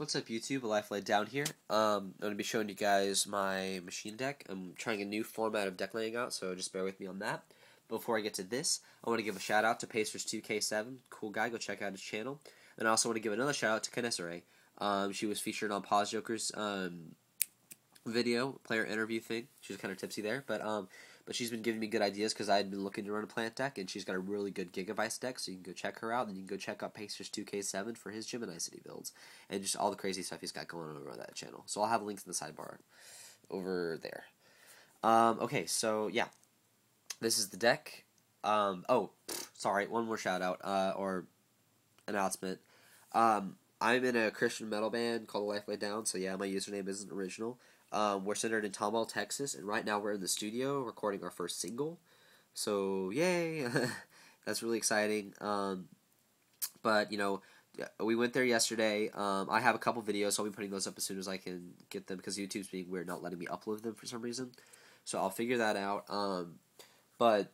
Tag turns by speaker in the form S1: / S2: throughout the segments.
S1: What's up, YouTube? A Life Laid Down here. I'm going to be showing you guys my Machina deck. I'm trying a new format of deck laying out, so just bear with me on that. Before I get to this, I want to give a shout out to Pacers2K7. Cool guy, go check out his channel. And I also want to give another shout out to Kanesare. She was featured on Pause Joker's video, player interview thing. She was kind of tipsy there, but she's been giving me good ideas because I had been looking to run a plant deck, and she's got a really good Gigavice deck, so you can go check her out, and you can go check out Pacers2K7 for his Gemini City builds, and just all the crazy stuff he's got going on over that channel. So I'll have links in the sidebar over there. Okay, so yeah, this is the deck. Sorry, one more shout out, or announcement. I'm in a Christian metal band called A Life Laid Down, so yeah, my username isn't original. We're centered in Tomball, Texas, and right now we're in the studio recording our first single. So, yay! That's really exciting. But, you know, we went there yesterday. I have a couple videos, so I'll be putting those up as soon as I can get them, because YouTube's being weird, not letting me upload them for some reason. So I'll figure that out. But,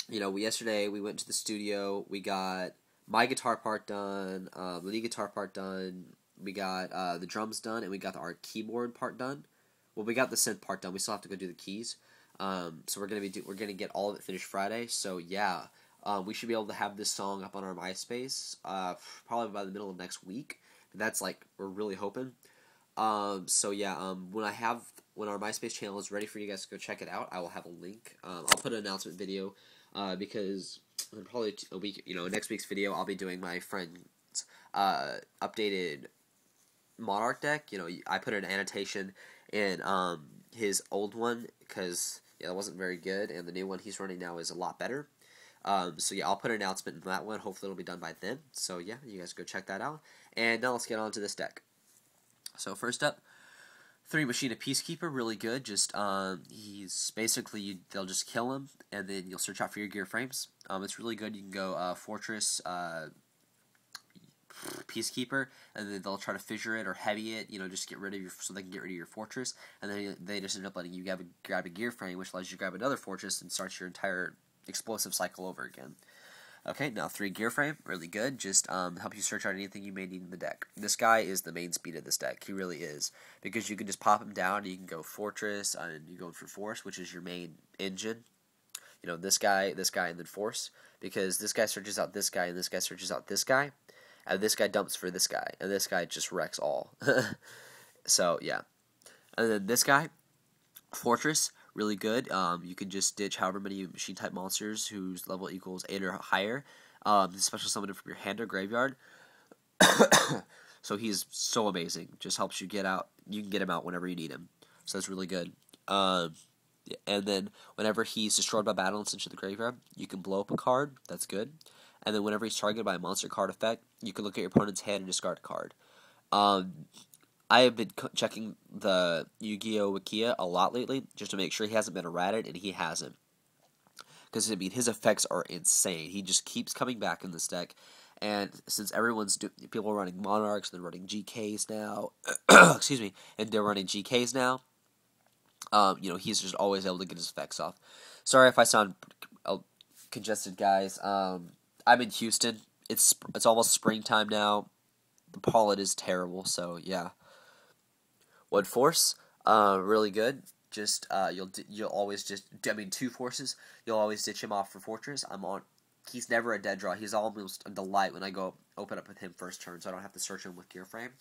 S1: you know, yesterday we went to the studio. We got my guitar part done, the lead guitar part done. We got the drums done, and we got our keyboard part done. Well, we got the synth part done. We still have to go do the keys. So we're gonna get all of it finished Friday. So yeah, we should be able to have this song up on our MySpace probably by the middle of next week. That's like we're really hoping. So yeah, when our MySpace channel is ready for you guys to go check it out, I will have a link. I'll put an announcement video because in probably a week, next week's video, I'll be doing my friend's updated Monarch deck. I put an annotation in his old one because that wasn't very good, and the new one he's running now is a lot better. So yeah, I'll put an announcement in that one. Hopefully it'll be done by then. So yeah, you guys go check that out. And now let's get on to this deck. So first up, 3 Machina Peacekeeper, really good. Just he's basically they'll just kill him, and then you'll search out for your gear frames. It's really good. You can go Fortress, Peacekeeper, and then they'll try to fissure it or heavy it, just get rid of so they can get rid of your fortress, and then they just end up letting you grab a gear frame, which allows you to grab another fortress and starts your entire explosive cycle over again. Okay, now 3 gear frame, really good, just help you search out anything you may need in the deck. This guy is the main speed of this deck, he really is, because you can just pop him down, and you can go fortress, and you go for force, which is your main engine. This guy, and then force, because this guy searches out this guy, and this guy searches out this guy, and this guy dumps for this guy, and this guy just wrecks all. So, yeah. And then this guy, Fortress, really good. You can just ditch however many machine-type monsters whose level equals 8 or higher. Special summon him from your hand or graveyard. So he's so amazing. Just helps you get out. You can get him out whenever you need him. So that's really good. And then whenever he's destroyed by battle and sent to the graveyard, you can blow up a card. That's good. And then whenever he's targeted by a monster card effect, you can look at your opponent's hand and discard a card. I have been checking the Yu-Gi-Oh! Wikia a lot lately, just to make sure he hasn't been errated, and he hasn't. Because, his effects are insane. He just keeps coming back in this deck. And since people are running Monarchs, they're running GKs now, excuse me, and they're running GKs now, he's just always able to get his effects off. Sorry if I sound congested, guys. I'm in Houston. It's almost springtime now. The pollen is terrible, so yeah. One force, really good. Just you'll always 2 forces. You'll always ditch him off for fortress. He's never a dead draw. He's almost a delight when I go open up with him first turn, so I don't have to search him with gear frame.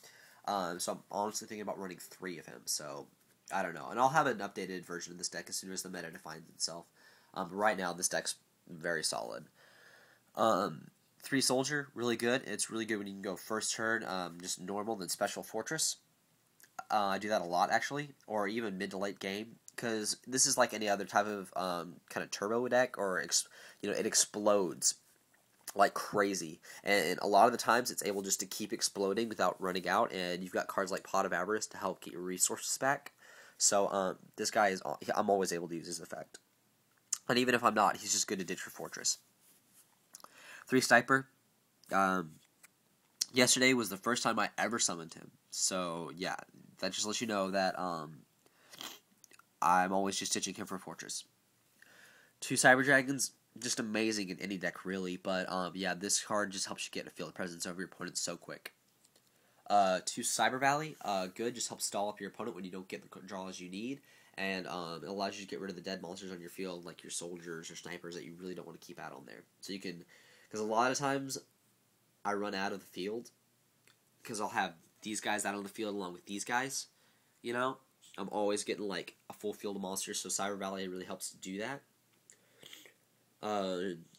S1: So I'm honestly thinking about running 3 of him. So I don't know, and I'll have an updated version of this deck as soon as the meta defines itself. Right now this deck's very solid. 3 soldier, really good. It's really good when you can go first turn, just normal, then special fortress. I do that a lot, actually, or even mid to late game, because this is like any other type of kind of turbo deck, or it explodes like crazy, and a lot of the times it's able just to keep exploding without running out, and you've got cards like Pot of Avarice to help get your resources back. So this guy I'm always able to use his effect, and even if I'm not, he's just good to ditch for fortress. 3 Stiper. Yesterday was the first time I ever summoned him. So, yeah, that just lets you know that I'm always just ditching him for fortress. 2 Cyber Dragons, just amazing in any deck, really. But, yeah, this card just helps you get a field presence over your opponent so quick. 2 Cyber Valley, good, just helps stall up your opponent when you don't get the draws you need, and it allows you to get rid of the dead monsters on your field, like your soldiers or snipers that you really don't want to keep out on there. So you can, because a lot of times I run out of the field, because I'll have these guys out on the field along with these guys, you know? I'm always getting like a full field of monsters, so Cyber Valley really helps to do that.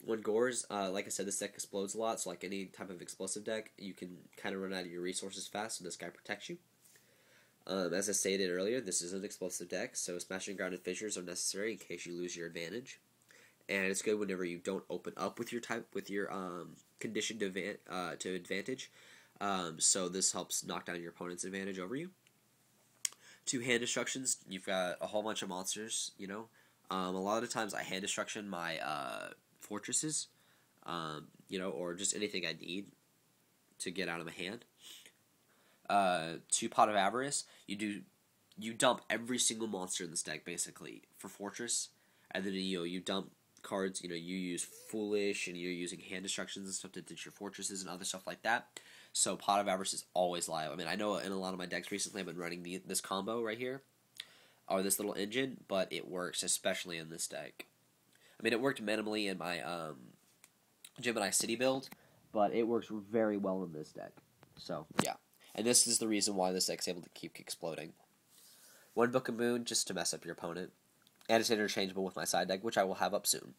S1: When Gores, like I said, this deck explodes a lot, so like any type of explosive deck, you can kind of run out of your resources fast, so this guy protects you. As I stated earlier, this is an explosive deck, so smashing grounded fissures are necessary in case you lose your advantage. And it's good whenever you don't open up with your condition to advantage. So this helps knock down your opponent's advantage over you. 2 hand destructions, you've got a whole bunch of monsters, you know. A lot of the times I hand destruction my fortresses, you know, or just anything I need to get out of my hand. 2 Pot of Avarice, you dump every single monster in this deck basically for fortress, and then you dump cards. You know, you use Foolish and you're using hand destructions and stuff to ditch your fortresses and other stuff like that. So Pot of Avarice is always live. I mean, I know in a lot of my decks recently I've been running this combo right here, or this little engine, but it works especially in this deck. I mean, it worked minimally in my Gemini City build, but it works very well in this deck. So yeah, and this is the reason why this deck's able to keep exploding. 1 Book of Moon just to mess up your opponent, and it's interchangeable with my side deck, which I will have up soon.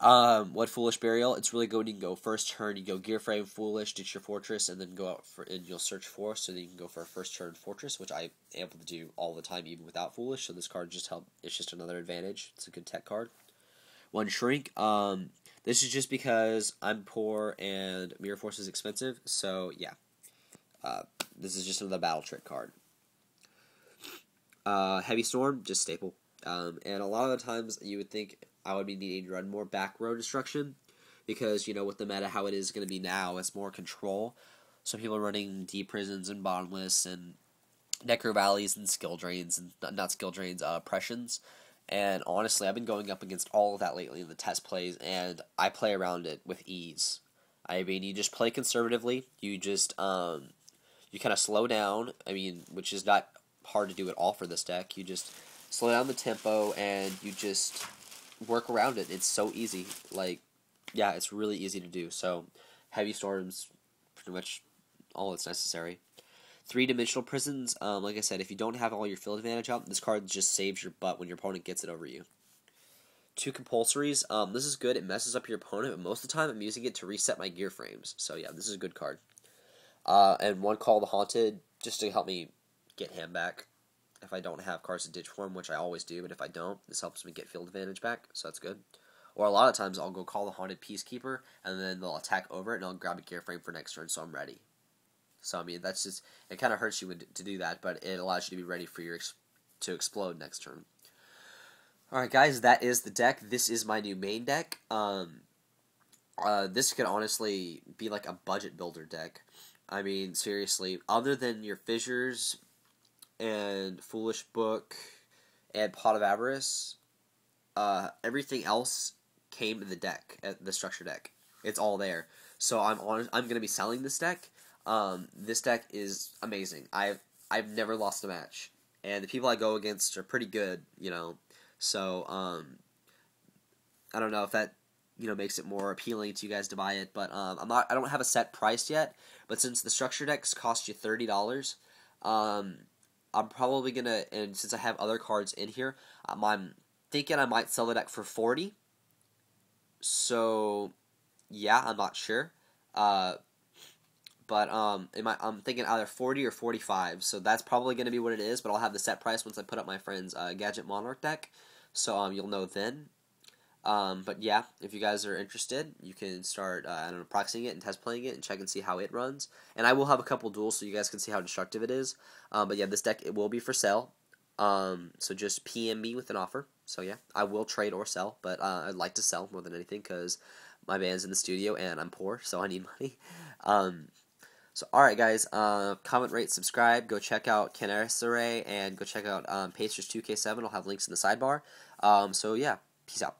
S1: 1 Foolish Burial, it's really good. You can go first turn, you go Gear Frame, Foolish, ditch your Fortress, and then go out and you'll search for, so then you can go for a first turn Fortress, which I am able to do all the time, even without Foolish, so this card it's just another advantage. It's a good tech card. 1 Shrink, this is just because I'm poor and Mirror Force is expensive, so yeah. This is just another battle trick card. Heavy Storm, just staple. And a lot of the times you would think I would be needing to run more back row destruction, because, you know, with the meta how it is going to be now, it's more control. So people are running deep prisons and bottomless and necro valleys and skill drains, and not skill drains, pressions. And honestly, I've been going up against all of that lately in the test plays, and I play around it with ease. I mean, you just play conservatively. You just you kind of slow down. I mean, which is not hard to do at all for this deck. You just slow down the tempo and you just work around it. It's so easy. Like, yeah, it's really easy to do. So, Heavy Storm's pretty much all that's necessary. 3-dimensional prisons, like I said, if you don't have all your field advantage out, this card just saves your butt when your opponent gets it over you. 2 compulsories, this is good. It messes up your opponent, but most of the time I'm using it to reset my gear frames. So yeah, this is a good card. And 1 Call the Haunted, just to help me get him back. If I don't have cards to ditch for him, which I always do, but if I don't, this helps me get field advantage back, so that's good. Or a lot of times I'll go Call the Haunted Peacekeeper, and then they'll attack over it, and I'll grab a gear frame for next turn, so I'm ready. So, I mean, that's just, it kind of hurts you to do that, but it allows you to be ready for to explode next turn. Alright, guys, that is the deck. This is my new main deck. This could honestly be like a budget builder deck. I mean, seriously, other than your Fissures and Foolish Book and Pot of Avarice, everything else came in the deck, the structure deck. It's all there. So I'm going to be selling this deck. This deck is amazing. I've never lost a match, and the people I go against are pretty good, you know. So I don't know if that, you know, makes it more appealing to you guys to buy it, but I don't have a set price yet. But since the structure decks cost you $30, I'm probably gonna, and since I have other cards in here, I'm thinking I might sell the deck for $40. So yeah, I'm not sure. But I'm thinking either 40 or 45, so that's probably going to be what it is, but I'll have the set price once I put up my friend's Gadget Monarch deck, so you'll know then. But yeah, if you guys are interested, you can start, I don't know, proxying it and test playing it and check and see how it runs. And I will have a couple duels so you guys can see how destructive it is. But yeah, this deck, it will be for sale, so just PM me with an offer. So yeah, I will trade or sell, but I'd like to sell more than anything, because my band's in the studio and I'm poor, so I need money. So, alright guys, comment, rate, subscribe, go check out chimeratech, and go check out Pacers 2K7, I'll have links in the sidebar. So yeah, peace out.